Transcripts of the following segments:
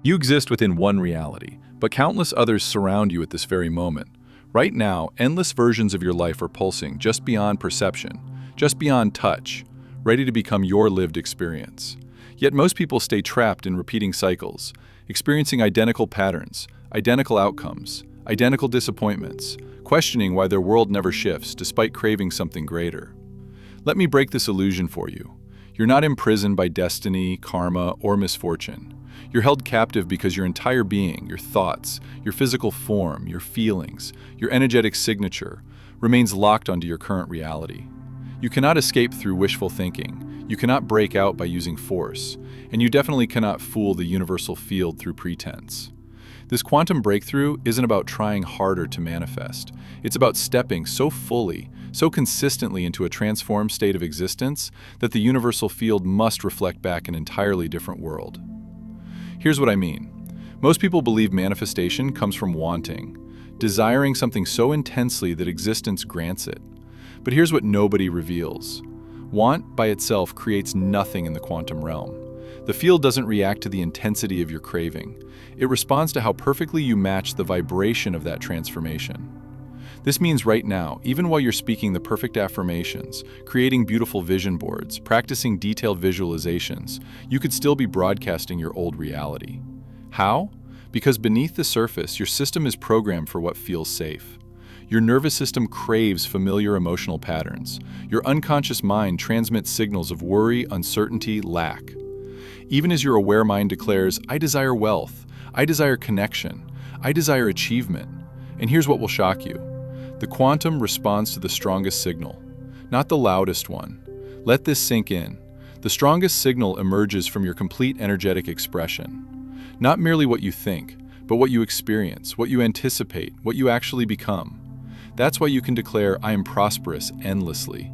You exist within one reality, but countless others surround you at this very moment. Right now, endless versions of your life are pulsing just beyond perception, just beyond touch, ready to become your lived experience. Yet most people stay trapped in repeating cycles, experiencing identical patterns, identical outcomes, identical disappointments, questioning why their world never shifts despite craving something greater. Let me break this illusion for you. You're not imprisoned by destiny, karma, or misfortune. You're held captive because your entire being, your thoughts, your physical form, your feelings, your energetic signature, remains locked onto your current reality. You cannot escape through wishful thinking, you cannot break out by using force, and you definitely cannot fool the universal field through pretense. This quantum breakthrough isn't about trying harder to manifest. It's about stepping so fully, so consistently into a transformed state of existence that the universal field must reflect back an entirely different world. Here's what I mean. Most people believe manifestation comes from wanting, desiring something so intensely that existence grants it. But here's what nobody reveals. Want by itself creates nothing in the quantum realm. The field doesn't react to the intensity of your craving. It responds to how perfectly you match the vibration of that transformation. This means right now, even while you're speaking the perfect affirmations, creating beautiful vision boards, practicing detailed visualizations, you could still be broadcasting your old reality. How? Because beneath the surface, your system is programmed for what feels safe. Your nervous system craves familiar emotional patterns. Your unconscious mind transmits signals of worry, uncertainty, lack. Even as your aware mind declares, I desire wealth, I desire connection, I desire achievement. And here's what will shock you. The quantum responds to the strongest signal, not the loudest one. Let this sink in. The strongest signal emerges from your complete energetic expression. Not merely what you think, but what you experience, what you anticipate, what you actually become. That's why you can declare, I am prosperous endlessly.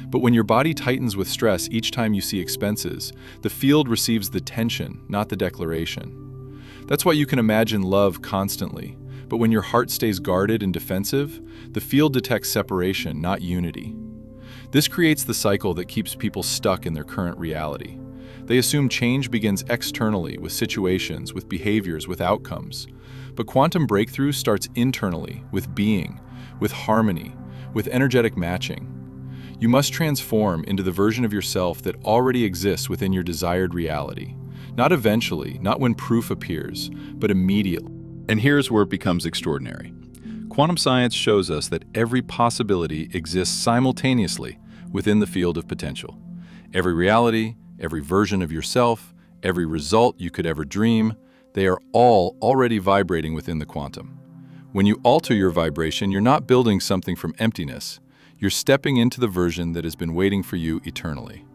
But when your body tightens with stress each time you see expenses, the field receives the tension, not the declaration. That's why you can imagine love constantly. But when your heart stays guarded and defensive, the field detects separation, not unity. This creates the cycle that keeps people stuck in their current reality. They assume change begins externally, with situations, with behaviors, with outcomes. But quantum breakthrough starts internally, with being, with harmony, with energetic matching. You must transform into the version of yourself that already exists within your desired reality. Not eventually, not when proof appears, but immediately. And here's where it becomes extraordinary. Quantum science shows us that every possibility exists simultaneously within the field of potential. Every reality, every version of yourself, every result you could ever dream, they are all already vibrating within the quantum. When you alter your vibration, you're not building something from emptiness. You're stepping into the version that has been waiting for you eternally.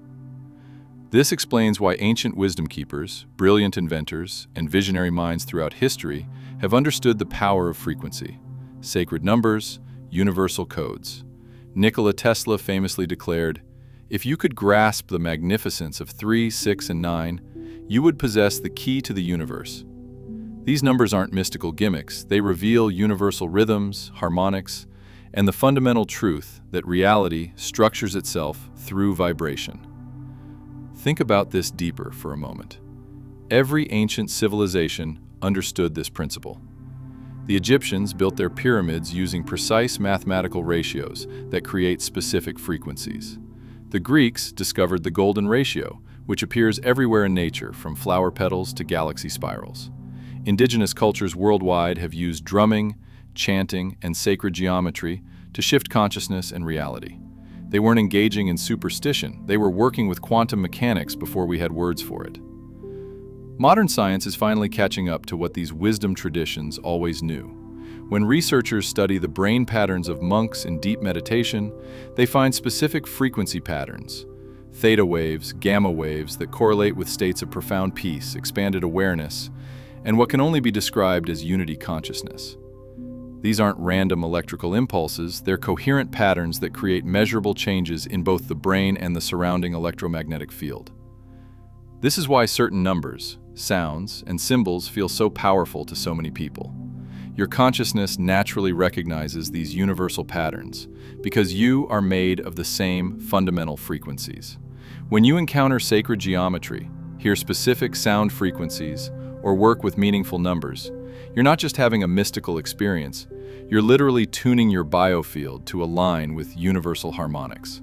This explains why ancient wisdom keepers, brilliant inventors, and visionary minds throughout history have understood the power of frequency, sacred numbers, universal codes. Nikola Tesla famously declared, "If you could grasp the magnificence of 3, 6, and 9, you would possess the key to the universe." These numbers aren't mystical gimmicks. They reveal universal rhythms, harmonics, and the fundamental truth that reality structures itself through vibration. Think about this deeper for a moment. Every ancient civilization understood this principle. The Egyptians built their pyramids using precise mathematical ratios that create specific frequencies. The Greeks discovered the golden ratio, which appears everywhere in nature, from flower petals to galaxy spirals. Indigenous cultures worldwide have used drumming, chanting, and sacred geometry to shift consciousness and reality. They weren't engaging in superstition, they were working with quantum mechanics before we had words for it. Modern science is finally catching up to what these wisdom traditions always knew. When researchers study the brain patterns of monks in deep meditation, they find specific frequency patterns, theta waves, gamma waves that correlate with states of profound peace, expanded awareness, and what can only be described as unity consciousness. These aren't random electrical impulses, they're coherent patterns that create measurable changes in both the brain and the surrounding electromagnetic field. This is why certain numbers, sounds, and symbols feel so powerful to so many people. Your consciousness naturally recognizes these universal patterns because you are made of the same fundamental frequencies. When you encounter sacred geometry, hear specific sound frequencies, or work with meaningful numbers. You're not just having a mystical experience, you're literally tuning your biofield to align with universal harmonics.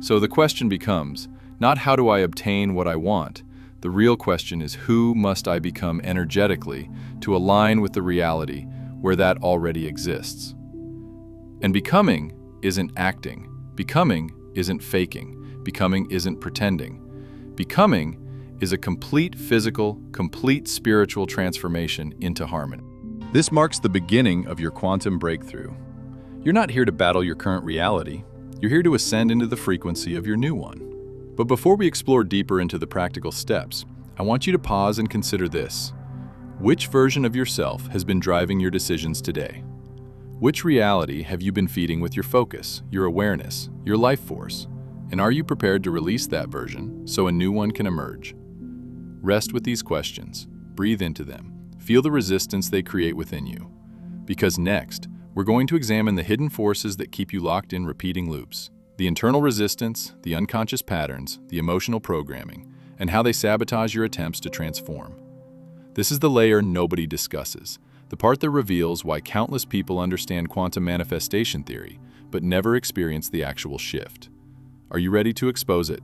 So the question becomes, not how do I obtain what I want? The real question is who must I become energetically to align with the reality where that already exists? And becoming isn't acting. Becoming isn't faking. Becoming isn't pretending. Becoming is a complete physical, complete spiritual transformation into harmony. This marks the beginning of your quantum breakthrough. You're not here to battle your current reality. You're here to ascend into the frequency of your new one. But before we explore deeper into the practical steps, I want you to pause and consider this. Which version of yourself has been driving your decisions today? Which reality have you been feeding with your focus, your awareness, your life force? And are you prepared to release that version so a new one can emerge? Rest with these questions. Breathe into them. Feel the resistance they create within you. Because next, we're going to examine the hidden forces that keep you locked in repeating loops. The internal resistance, the unconscious patterns, the emotional programming, and how they sabotage your attempts to transform. This is the layer nobody discusses, the part that reveals why countless people understand quantum manifestation theory, but never experience the actual shift. Are you ready to expose it?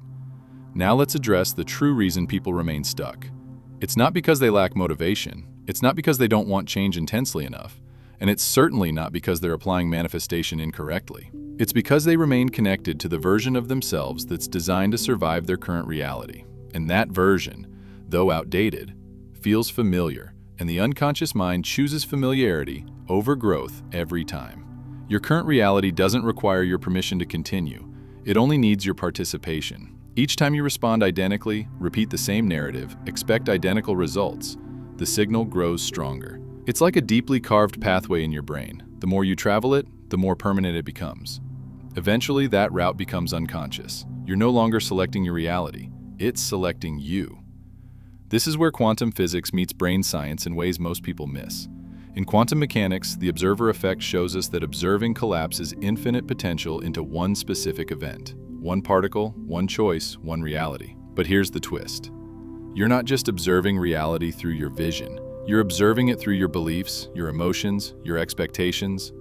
Now let's address the true reason people remain stuck. It's not because they lack motivation, it's not because they don't want change intensely enough, and it's certainly not because they're applying manifestation incorrectly. It's because they remain connected to the version of themselves that's designed to survive their current reality. And that version, though outdated, feels familiar, and the unconscious mind chooses familiarity over growth every time. Your current reality doesn't require your permission to continue. It only needs your participation. Each time you respond identically, repeat the same narrative, expect identical results, the signal grows stronger. It's like a deeply carved pathway in your brain. The more you travel it, the more permanent it becomes. Eventually, that route becomes unconscious. You're no longer selecting your reality. It's selecting you. This is where quantum physics meets brain science in ways most people miss. In quantum mechanics, the observer effect shows us that observing collapses infinite potential into one specific event. One particle, one choice, one reality. But here's the twist. You're not just observing reality through your vision. You're observing it through your beliefs, your emotions, your expectations.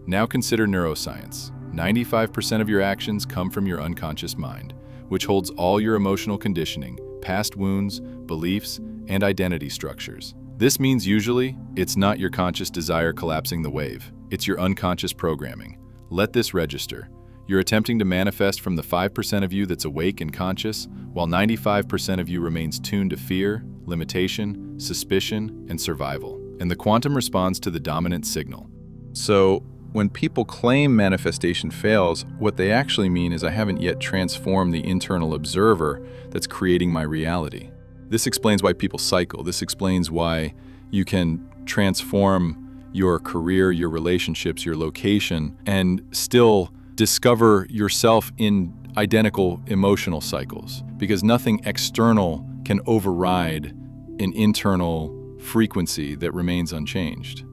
Now consider neuroscience. 95% of your actions come from your unconscious mind, which holds all your emotional conditioning, past wounds, beliefs, and identity structures. This means usually, it's not your conscious desire collapsing the wave. It's your unconscious programming. Let this register. You're attempting to manifest from the 5% of you that's awake and conscious, while 95% of you remains tuned to fear, limitation, suspicion, and survival. And the quantum responds to the dominant signal. So, when people claim manifestation fails, what they actually mean is I haven't yet transformed the internal observer that's creating my reality. This explains why people cycle. This explains why you can transform your career, your relationships, your location, and still discover yourself in identical emotional cycles, because nothing external can override an internal frequency that remains unchanged.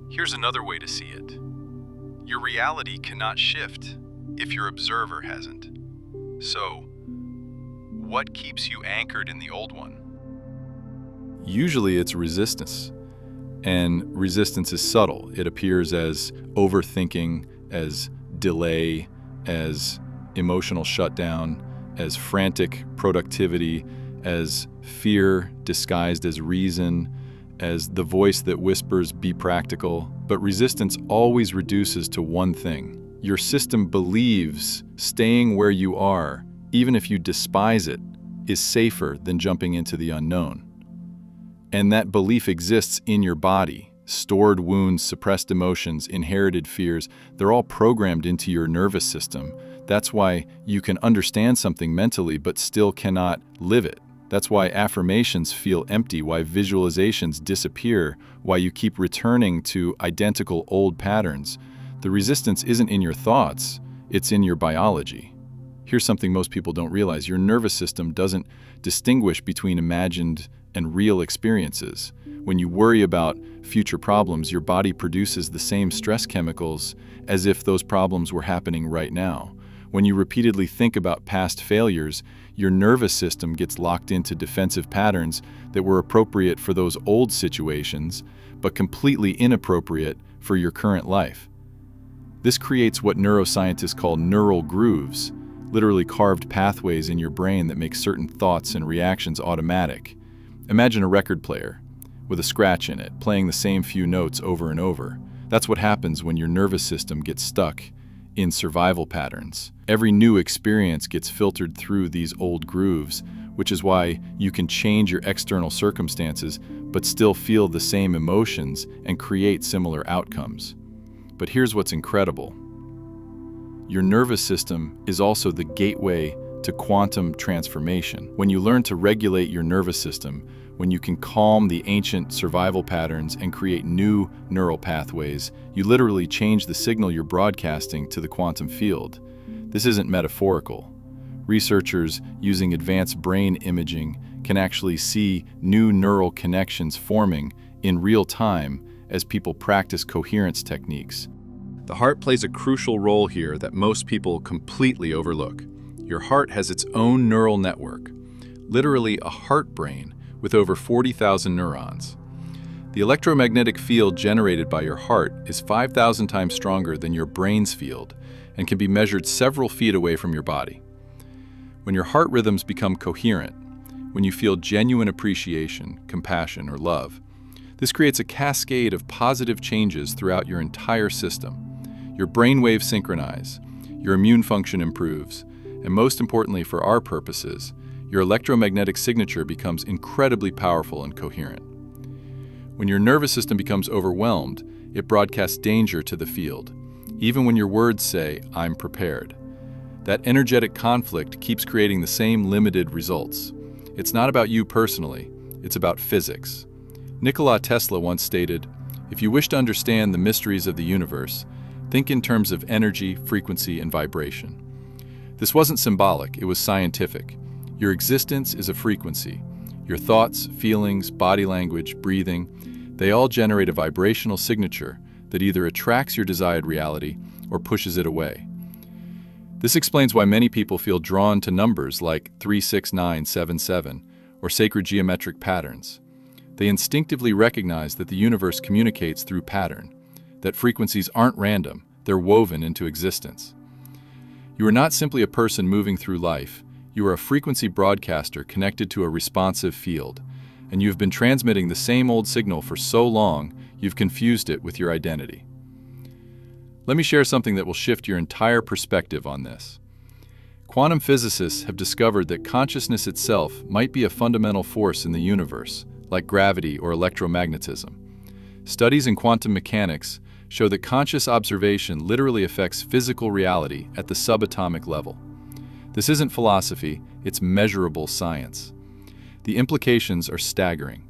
Here's another way to see it. Your reality cannot shift if your observer hasn't. So, what keeps you anchored in the old one? Usually it's resistance. And resistance is subtle. It appears as overthinking, as delay, as emotional shutdown, as frantic productivity, as fear disguised as reason, as the voice that whispers, be practical. But resistance always reduces to one thing. Your system believes staying where you are, even if you despise it, is safer than jumping into the unknown. And that belief exists in your body. Stored wounds, suppressed emotions, inherited fears, they're all programmed into your nervous system. That's why you can understand something mentally but still cannot live it. That's why affirmations feel empty, why visualizations disappear, why you keep returning to identical old patterns. The resistance isn't in your thoughts, it's in your biology. Here's something most people don't realize. Your nervous system doesn't distinguish between imagined and real experiences. When you worry about future problems, your body produces the same stress chemicals as if those problems were happening right now. When you repeatedly think about past failures, your nervous system gets locked into defensive patterns that were appropriate for those old situations, but completely inappropriate for your current life. This creates what neuroscientists call neural grooves, literally carved pathways in your brain that make certain thoughts and reactions automatic. Imagine a record player with a scratch in it, playing the same few notes over and over. That's what happens when your nervous system gets stuck in survival patterns. Every new experience gets filtered through these old grooves, which is why you can change your external circumstances but still feel the same emotions and create similar outcomes. But here's what's incredible. Your nervous system is also the gateway to quantum transformation. When you learn to regulate your nervous system, when you can calm the ancient survival patterns and create new neural pathways, you literally change the signal you're broadcasting to the quantum field. This isn't metaphorical. Researchers using advanced brain imaging can actually see new neural connections forming in real time as people practice coherence techniques. The heart plays a crucial role here that most people completely overlook. Your heart has its own neural network, literally a heart brain with over 40,000 neurons. The electromagnetic field generated by your heart is 5,000 times stronger than your brain's field and can be measured several feet away from your body. When your heart rhythms become coherent, when you feel genuine appreciation, compassion, or love, this creates a cascade of positive changes throughout your entire system. Your brain waves synchronize, your immune function improves, and most importantly for our purposes, your electromagnetic signature becomes incredibly powerful and coherent. When your nervous system becomes overwhelmed, it broadcasts danger to the field, even when your words say, "I'm prepared." That energetic conflict keeps creating the same limited results. It's not about you personally, it's about physics. Nikola Tesla once stated, "If you wish to understand the mysteries of the universe, think in terms of energy, frequency, and vibration." This wasn't symbolic, it was scientific. Your existence is a frequency. Your thoughts, feelings, body language, breathing, they all generate a vibrational signature that either attracts your desired reality or pushes it away. This explains why many people feel drawn to numbers like 36977 or sacred geometric patterns. They instinctively recognize that the universe communicates through pattern, that frequencies aren't random, they're woven into existence. You are not simply a person moving through life. You are a frequency broadcaster connected to a responsive field, and you've been transmitting the same old signal for so long, you've confused it with your identity. Let me share something that will shift your entire perspective on this. Quantum physicists have discovered that consciousness itself might be a fundamental force in the universe, like gravity or electromagnetism. Studies in quantum mechanics show that conscious observation literally affects physical reality at the subatomic level. This isn't philosophy, it's measurable science. The implications are staggering.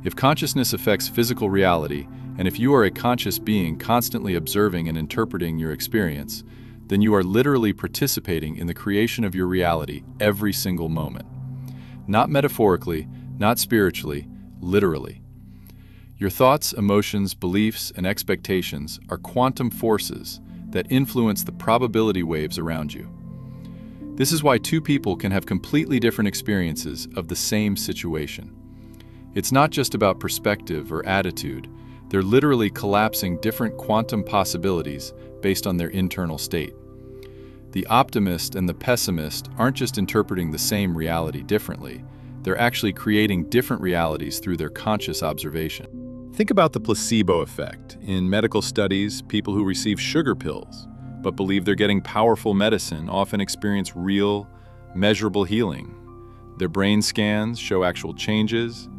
If consciousness affects physical reality, and if you are a conscious being constantly observing and interpreting your experience, then you are literally participating in the creation of your reality every single moment. Not metaphorically, not spiritually, literally. Your thoughts, emotions, beliefs, and expectations are quantum forces that influence the probability waves around you. This is why two people can have completely different experiences of the same situation. It's not just about perspective or attitude, they're literally collapsing different quantum possibilities based on their internal state. The optimist and the pessimist aren't just interpreting the same reality differently, they're actually creating different realities through their conscious observation. Think about the placebo effect. In medical studies, people who receive sugar pills but believe they're getting powerful medicine often experience real, measurable healing. Their brain scans show actual changes,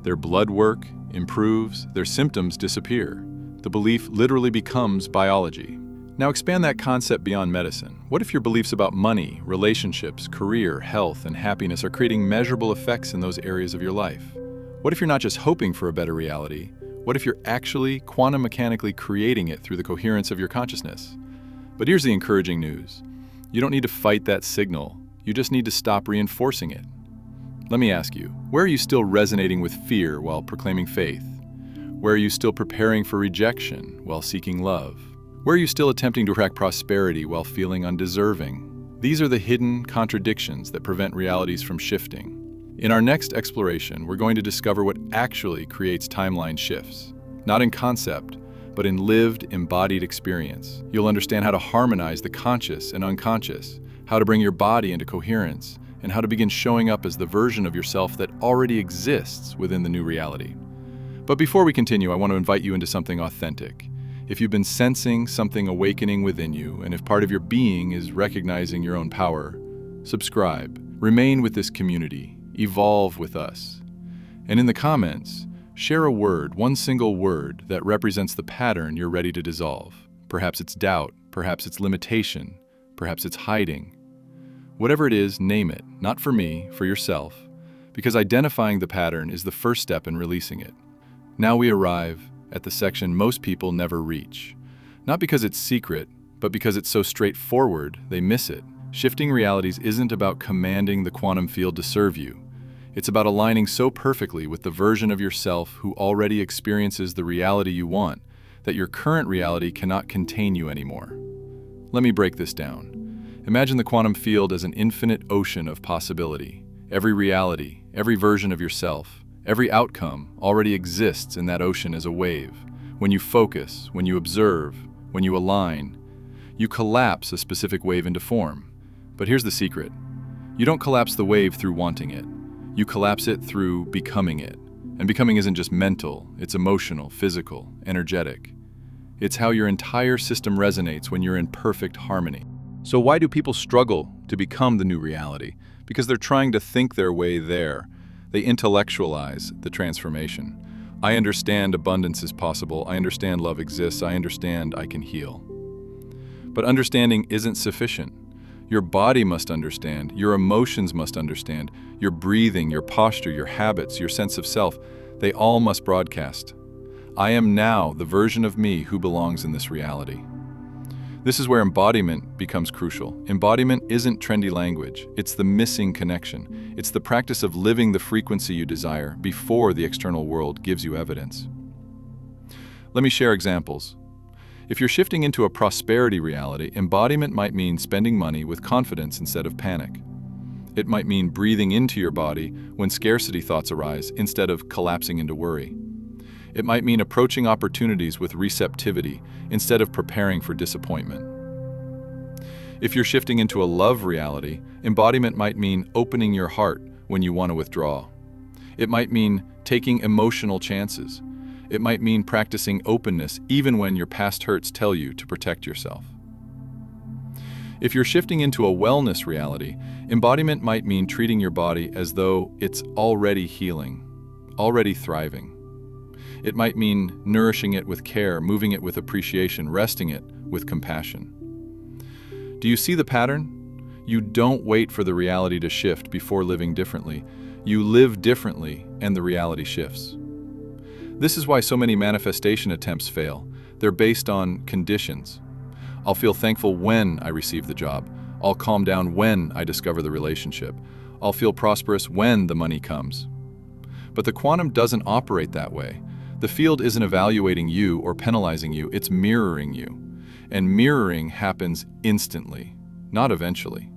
their blood work improves, their symptoms disappear. The belief literally becomes biology. Now expand that concept beyond medicine. What if your beliefs about money, relationships, career, health, and happiness are creating measurable effects in those areas of your life? What if you're not just hoping for a better reality? What if you're actually quantum mechanically creating it through the coherence of your consciousness? But here's the encouraging news. You don't need to fight that signal. You just need to stop reinforcing it. Let me ask you, where are you still resonating with fear while proclaiming faith? Where are you still preparing for rejection while seeking love? Where are you still attempting to attract prosperity while feeling undeserving? These are the hidden contradictions that prevent realities from shifting. In our next exploration, we're going to discover what actually creates timeline shifts. Not in concept, but in lived, embodied experience. You'll understand how to harmonize the conscious and unconscious, how to bring your body into coherence, and how to begin showing up as the version of yourself that already exists within the new reality. But before we continue, I want to invite you into something authentic. If you've been sensing something awakening within you, and if part of your being is recognizing your own power, subscribe. Remain with this community. Evolve with us. And in the comments, share a word, one single word, that represents the pattern you're ready to dissolve. Perhaps it's doubt, perhaps it's limitation, perhaps it's hiding. Whatever it is, name it, not for me, for yourself, because identifying the pattern is the first step in releasing it. Now we arrive at the section most people never reach. Not because it's secret, but because it's so straightforward, they miss it. Shifting realities isn't about commanding the quantum field to serve you. It's about aligning so perfectly with the version of yourself who already experiences the reality you want, that your current reality cannot contain you anymore. Let me break this down. Imagine the quantum field as an infinite ocean of possibility. Every reality, every version of yourself, every outcome already exists in that ocean as a wave. When you focus, when you observe, when you align, you collapse a specific wave into form. But here's the secret. You don't collapse the wave through wanting it. You collapse it through becoming it. And becoming isn't just mental, it's emotional, physical, energetic. It's how your entire system resonates when you're in perfect harmony. So why do people struggle to become the new reality? Because they're trying to think their way there. They intellectualize the transformation. I understand abundance is possible. I understand love exists. I understand I can heal. But understanding isn't sufficient. Your body must understand. Your emotions must understand. Your breathing, your posture, your habits, your sense of self, they all must broadcast. I am now the version of me who belongs in this reality. This is where embodiment becomes crucial. Embodiment isn't trendy language. It's the missing connection. It's the practice of living the frequency you desire before the external world gives you evidence. Let me share examples. If you're shifting into a prosperity reality, embodiment might mean spending money with confidence instead of panic. It might mean breathing into your body when scarcity thoughts arise instead of collapsing into worry. It might mean approaching opportunities with receptivity instead of preparing for disappointment. If you're shifting into a love reality, embodiment might mean opening your heart when you want to withdraw. It might mean taking emotional chances. It might mean practicing openness even when your past hurts tell you to protect yourself. If you're shifting into a wellness reality, embodiment might mean treating your body as though it's already healing, already thriving. It might mean nourishing it with care, moving it with appreciation, resting it with compassion. Do you see the pattern? You don't wait for the reality to shift before living differently. You live differently, and the reality shifts. This is why so many manifestation attempts fail. They're based on conditions. I'll feel thankful when I receive the job. I'll calm down when I discover the relationship. I'll feel prosperous when the money comes. But the quantum doesn't operate that way. The field isn't evaluating you or penalizing you, it's mirroring you. And mirroring happens instantly, not eventually.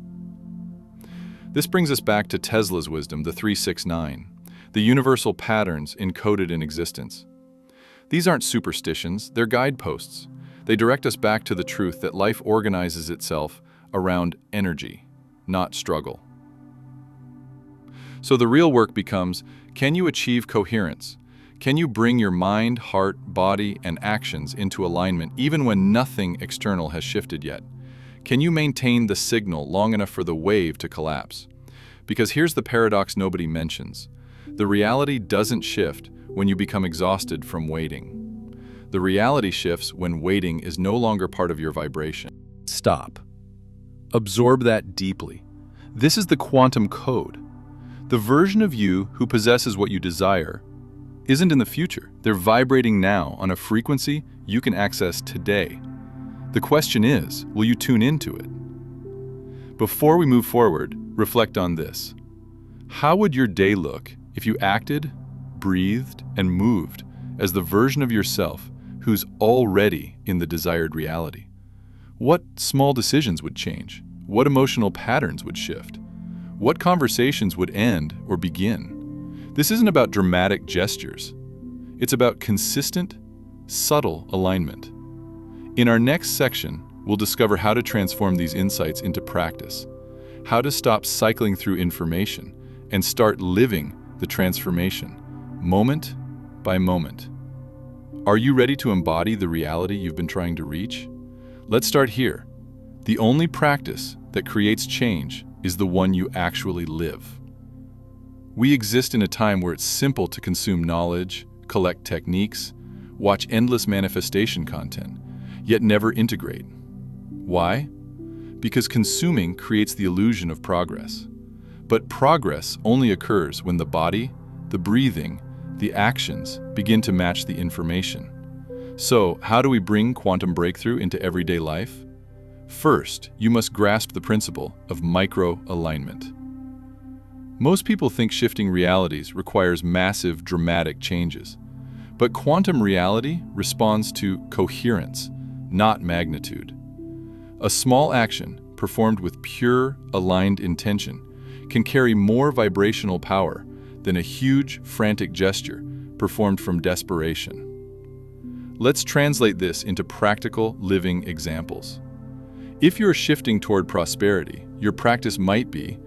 This brings us back to Tesla's wisdom, the 369, the universal patterns encoded in existence. These aren't superstitions, they're guideposts. They direct us back to the truth that life organizes itself around energy, not struggle. So the real work becomes, can you achieve coherence? Can you bring your mind, heart, body, and actions into alignment even when nothing external has shifted yet? Can you maintain the signal long enough for the wave to collapse? Because here's the paradox nobody mentions. The reality doesn't shift when you become exhausted from waiting. The reality shifts when waiting is no longer part of your vibration. Stop. Absorb that deeply. This is the quantum code. The version of you who possesses what you desire isn't in the future. They're vibrating now on a frequency you can access today. The question is, will you tune into it? Before we move forward, reflect on this. How would your day look if you acted, breathed, and moved as the version of yourself who's already in the desired reality. What small decisions would change? What emotional patterns would shift? What conversations would end or begin? This isn't about dramatic gestures. It's about consistent, subtle alignment. In our next section, we'll discover how to transform these insights into practice, how to stop cycling through information and start living the transformation, moment by moment. Are you ready to embody the reality you've been trying to reach? Let's start here. The only practice that creates change is the one you actually live. We exist in a time where it's simple to consume knowledge, collect techniques, watch endless manifestation content, yet never integrate. Why? Because consuming creates the illusion of progress. But progress only occurs when the body, the breathing, the actions begin to match the information. So, how do we bring quantum breakthrough into everyday life? First, you must grasp the principle of micro-alignment. Most people think shifting realities requires massive, dramatic changes. But quantum reality responds to coherence, not magnitude. A small action, performed with pure, aligned intention, can carry more vibrational power than a huge, frantic gesture performed from desperation. Let's translate this into practical, living examples. If you're shifting toward prosperity, your practice might be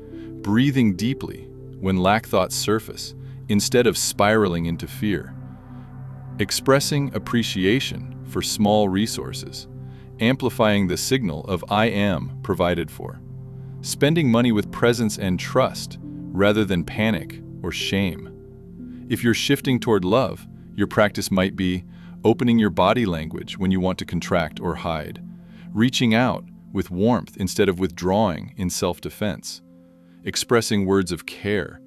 breathing deeply when lack thoughts surface, instead of spiraling into fear. Expressing appreciation for small resources, amplifying the signal of I am provided for. Spending money with presence and trust rather than panic or shame. If you're shifting toward love, your practice might be opening your body language when you want to contract or hide, reaching out with warmth instead of withdrawing in self-defense, expressing words of care,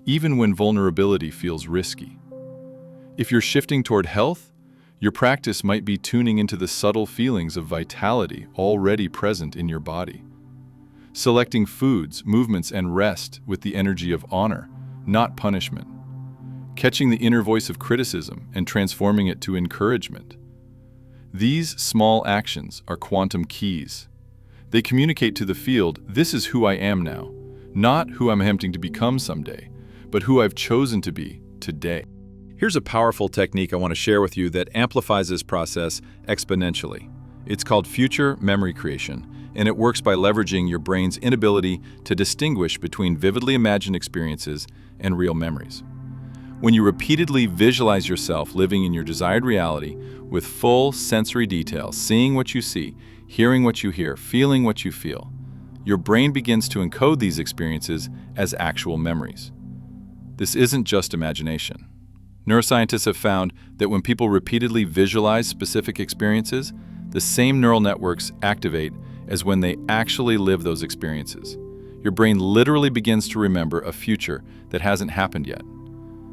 even when vulnerability feels risky. If you're shifting toward health, your practice might be tuning into the subtle feelings of vitality already present in your body. Selecting foods, movements, and rest with the energy of honor, not punishment. Catching the inner voice of criticism and transforming it to encouragement. These small actions are quantum keys. They communicate to the field, this is who I am now, not who I'm attempting to become someday, but who I've chosen to be today. Here's a powerful technique I want to share with you that amplifies this process exponentially. It's called future memory creation, and it works by leveraging your brain's inability to distinguish between vividly imagined experiences and real memories. When you repeatedly visualize yourself living in your desired reality with full sensory detail, seeing what you see, hearing what you hear, feeling what you feel, your brain begins to encode these experiences as actual memories. This isn't just imagination. Neuroscientists have found that when people repeatedly visualize specific experiences, the same neural networks activate as when they actually live those experiences. Your brain literally begins to remember a future that hasn't happened yet.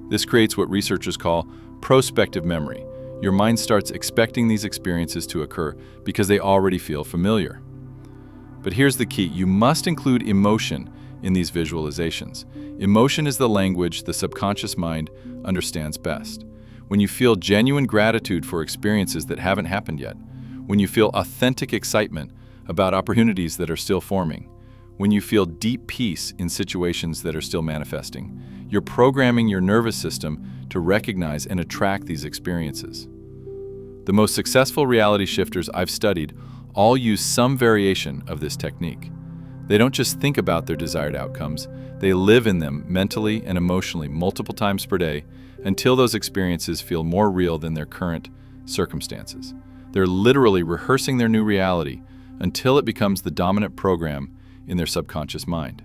This creates what researchers call prospective memory. Your mind starts expecting these experiences to occur because they already feel familiar. But here's the key: you must include emotion in these visualizations. Emotion is the language the subconscious mind understands best. When you feel genuine gratitude for experiences that haven't happened yet, when you feel authentic excitement about opportunities that are still forming, when you feel deep peace in situations that are still manifesting, you're programming your nervous system to recognize and attract these experiences. The most successful reality shifters I've studied all use some variation of this technique. They don't just think about their desired outcomes, they live in them mentally and emotionally multiple times per day until those experiences feel more real than their current circumstances. They're literally rehearsing their new reality until it becomes the dominant program in their subconscious mind.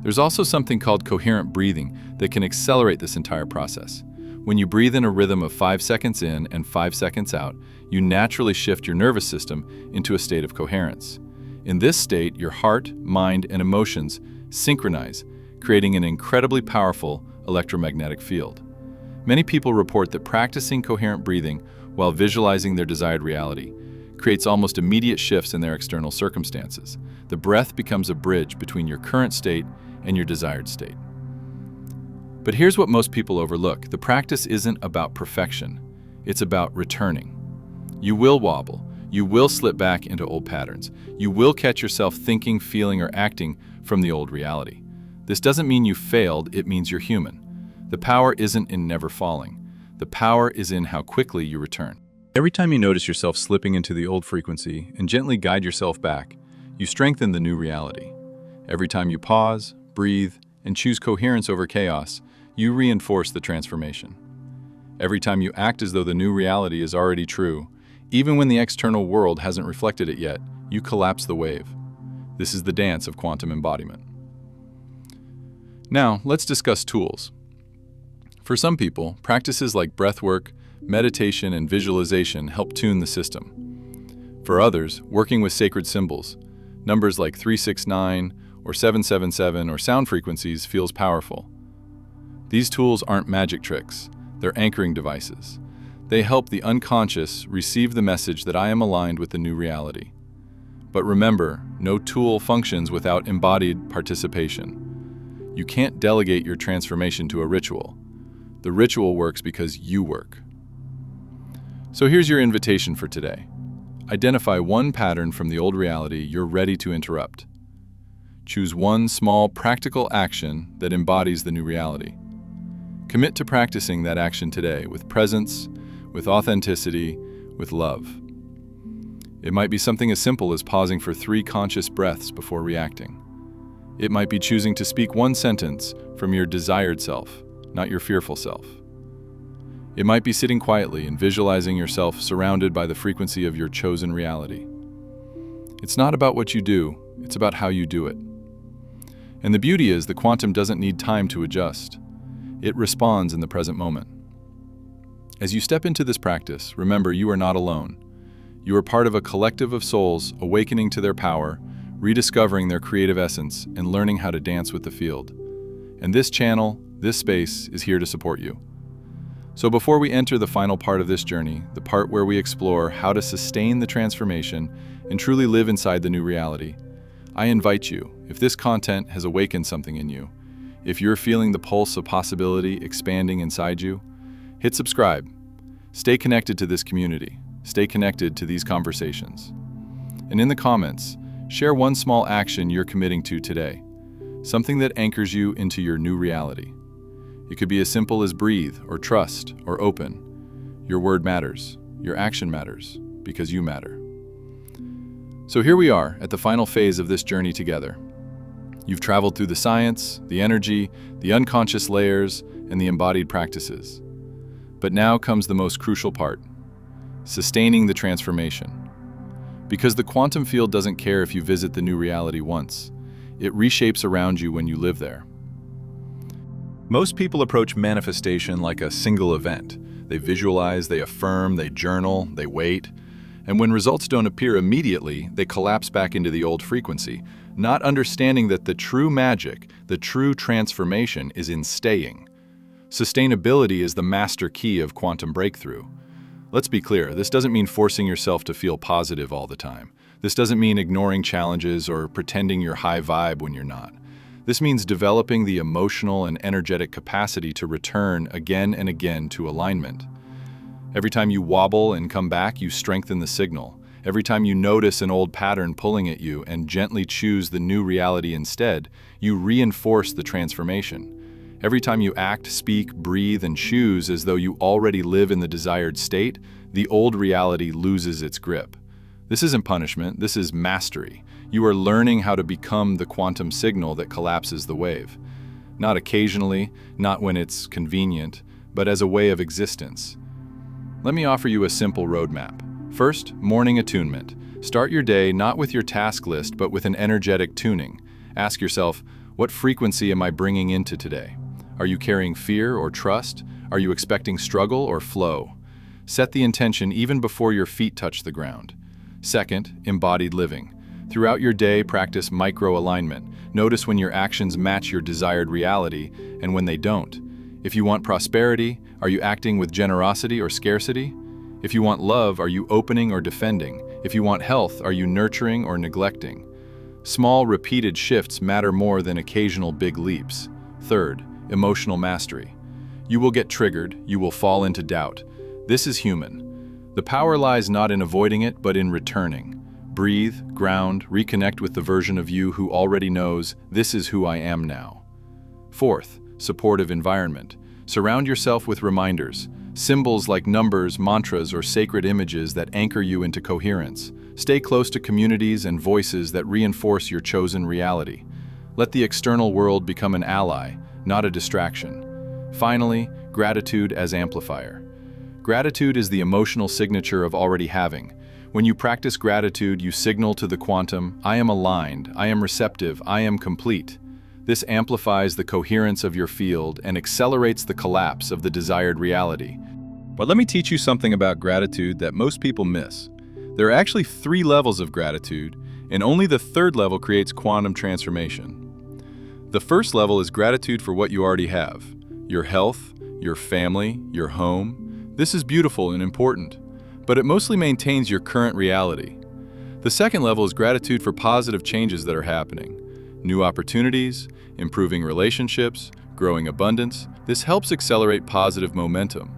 There's also something called coherent breathing that can accelerate this entire process. When you breathe in a rhythm of 5 seconds in and 5 seconds out, you naturally shift your nervous system into a state of coherence. In this state, your heart, mind, and emotions synchronize, creating an incredibly powerful electromagnetic field. Many people report that practicing coherent breathing while visualizing their desired reality creates almost immediate shifts in their external circumstances. The breath becomes a bridge between your current state and your desired state. But here's what most people overlook. The practice isn't about perfection. It's about returning. You will wobble. You will slip back into old patterns. You will catch yourself thinking, feeling, or acting from the old reality. This doesn't mean you failed, it means you're human. The power isn't in never falling. The power is in how quickly you return. Every time you notice yourself slipping into the old frequency and gently guide yourself back, you strengthen the new reality. Every time you pause, breathe, and choose coherence over chaos, you reinforce the transformation. Every time you act as though the new reality is already true, even when the external world hasn't reflected it yet, you collapse the wave. This is the dance of quantum embodiment. Now, let's discuss tools. For some people, practices like breathwork, meditation, and visualization help tune the system. For others, working with sacred symbols, numbers like 369 or 777 or sound frequencies feels powerful. These tools aren't magic tricks, they're anchoring devices. They help the unconscious receive the message that I am aligned with the new reality. But remember, no tool functions without embodied participation. You can't delegate your transformation to a ritual. The ritual works because you work. So here's your invitation for today. Identify one pattern from the old reality you're ready to interrupt. Choose one small, practical action that embodies the new reality. Commit to practicing that action today with presence, with authenticity, with love. It might be something as simple as pausing for 3 conscious breaths before reacting. It might be choosing to speak one sentence from your desired self, not your fearful self. It might be sitting quietly and visualizing yourself surrounded by the frequency of your chosen reality. It's not about what you do, it's about how you do it. And the beauty is the quantum doesn't need time to adjust. It responds in the present moment. As you step into this practice, remember you are not alone. You are part of a collective of souls awakening to their power, rediscovering their creative essence, and learning how to dance with the field. And this channel, this space, is here to support you. So before we enter the final part of this journey, the part where we explore how to sustain the transformation and truly live inside the new reality, I invite you, if this content has awakened something in you, if you're feeling the pulse of possibility expanding inside you, hit subscribe. Stay connected to this community. Stay connected to these conversations. And in the comments, share one small action you're committing to today, something that anchors you into your new reality. It could be as simple as breathe, or trust, or open. Your word matters. Your action matters, because you matter. So here we are at the final phase of this journey together. You've traveled through the science, the energy, the unconscious layers, and the embodied practices. But now comes the most crucial part, sustaining the transformation. Because the quantum field doesn't care if you visit the new reality once. It reshapes around you when you live there. Most people approach manifestation like a single event. They visualize, they affirm, they journal, they wait. And when results don't appear immediately, they collapse back into the old frequency, not understanding that the true magic, the true transformation is in staying. Sustainability is the master key of quantum breakthrough. Let's be clear, this doesn't mean forcing yourself to feel positive all the time. This doesn't mean ignoring challenges or pretending you're high vibe when you're not. This means developing the emotional and energetic capacity to return again and again to alignment. Every time you wobble and come back, you strengthen the signal. Every time you notice an old pattern pulling at you and gently choose the new reality instead, you reinforce the transformation. Every time you act, speak, breathe, and choose as though you already live in the desired state, the old reality loses its grip. This isn't punishment, this is mastery. You are learning how to become the quantum signal that collapses the wave. Not occasionally, not when it's convenient, but as a way of existence. Let me offer you a simple roadmap. First, morning attunement. Start your day not with your task list, but with an energetic tuning. Ask yourself, what frequency am I bringing into today? Are you carrying fear or trust? Are you expecting struggle or flow? Set the intention even before your feet touch the ground. Second, embodied living. Throughout your day, practice micro-alignment. Notice when your actions match your desired reality and when they don't. If you want prosperity, are you acting with generosity or scarcity? If you want love, are you opening or defending? If you want health, are you nurturing or neglecting? Small, repeated shifts matter more than occasional big leaps. Third, emotional mastery. You will get triggered, you will fall into doubt. This is human. The power lies not in avoiding it, but in returning. Breathe, ground, reconnect with the version of you who already knows, this is who I am now. Fourth, supportive environment. Surround yourself with reminders, symbols like numbers, mantras, or sacred images that anchor you into coherence. Stay close to communities and voices that reinforce your chosen reality. Let the external world become an ally, not a distraction. Finally, gratitude as amplifier. Gratitude is the emotional signature of already having. When you practice gratitude, you signal to the quantum, I am aligned, I am receptive, I am complete. This amplifies the coherence of your field and accelerates the collapse of the desired reality. But let me teach you something about gratitude that most people miss. There are actually 3 levels of gratitude, and only the 3rd level creates quantum transformation. The first level is gratitude for what you already have. Your health, your family, your home. This is beautiful and important, but it mostly maintains your current reality. The second level is gratitude for positive changes that are happening. New opportunities, improving relationships, growing abundance. This helps accelerate positive momentum.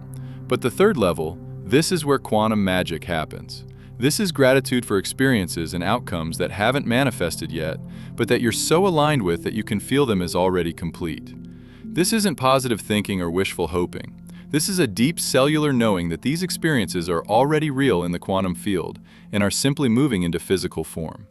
But the 3rd level, this is where quantum magic happens. This is gratitude for experiences and outcomes that haven't manifested yet, but that you're so aligned with that you can feel them as already complete. This isn't positive thinking or wishful hoping. This is a deep cellular knowing that these experiences are already real in the quantum field and are simply moving into physical form.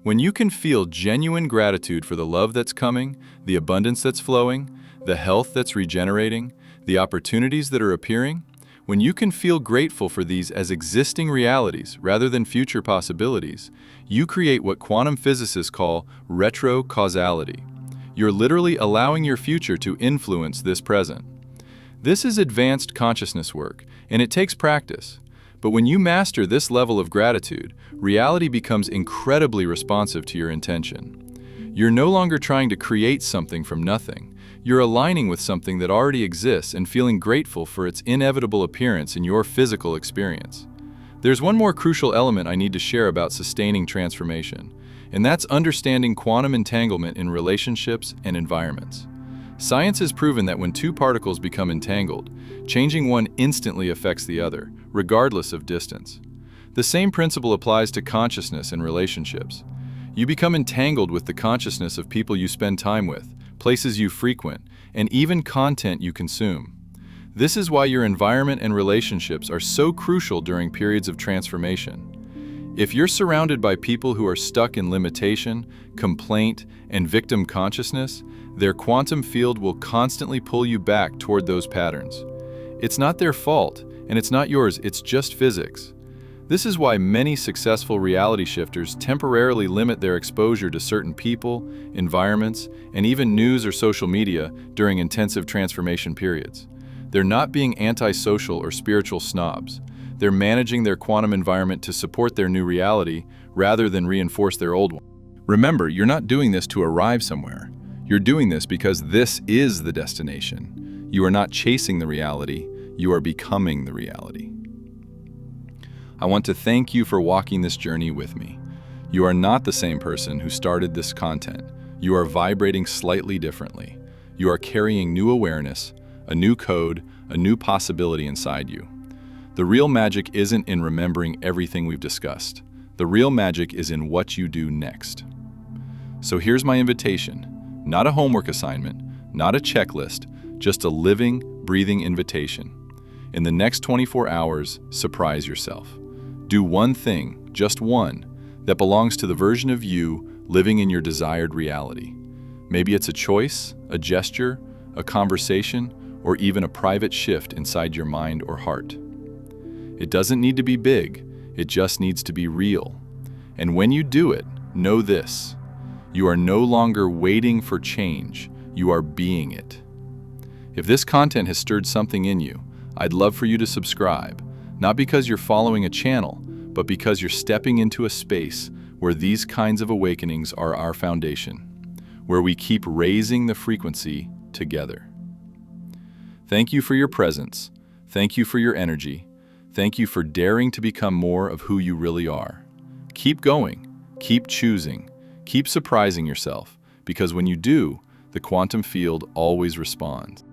When you can feel genuine gratitude for the love that's coming, the abundance that's flowing, the health that's regenerating, the opportunities that are appearing, when you can feel grateful for these as existing realities rather than future possibilities, you create what quantum physicists call retrocausality. You're literally allowing your future to influence this present. This is advanced consciousness work, and it takes practice. But when you master this level of gratitude, reality becomes incredibly responsive to your intention. You're no longer trying to create something from nothing. You're aligning with something that already exists and feeling grateful for its inevitable appearance in your physical experience. There's one more crucial element I need to share about sustaining transformation, and that's understanding quantum entanglement in relationships and environments. Science has proven that when 2 particles become entangled, changing one instantly affects the other, regardless of distance. The same principle applies to consciousness and relationships. You become entangled with the consciousness of people you spend time with, places you frequent, and even content you consume. This is why your environment and relationships are so crucial during periods of transformation. If you're surrounded by people who are stuck in limitation, complaint, and victim consciousness, their quantum field will constantly pull you back toward those patterns. It's not their fault, and it's not yours, it's just physics. This is why many successful reality shifters temporarily limit their exposure to certain people, environments, and even news or social media during intensive transformation periods. They're not being antisocial or spiritual snobs. They're managing their quantum environment to support their new reality rather than reinforce their old one. Remember, you're not doing this to arrive somewhere. You're doing this because this is the destination. You are not chasing the reality, you are becoming the reality. I want to thank you for walking this journey with me. You are not the same person who started this content. You are vibrating slightly differently. You are carrying new awareness, a new code, a new possibility inside you. The real magic isn't in remembering everything we've discussed. The real magic is in what you do next. So here's my invitation. Not a homework assignment, not a checklist, just a living, breathing invitation. In the next 24 hours, surprise yourself. Do one thing, just one, that belongs to the version of you living in your desired reality. Maybe it's a choice, a gesture, a conversation, or even a private shift inside your mind or heart. It doesn't need to be big, it just needs to be real. And when you do it, know this: you are no longer waiting for change, you are being it. If this content has stirred something in you, I'd love for you to subscribe, not because you're following a channel, but because you're stepping into a space where these kinds of awakenings are our foundation, where we keep raising the frequency together. Thank you for your presence. Thank you for your energy. Thank you for daring to become more of who you really are. Keep going, keep choosing, keep surprising yourself, because when you do, the quantum field always responds.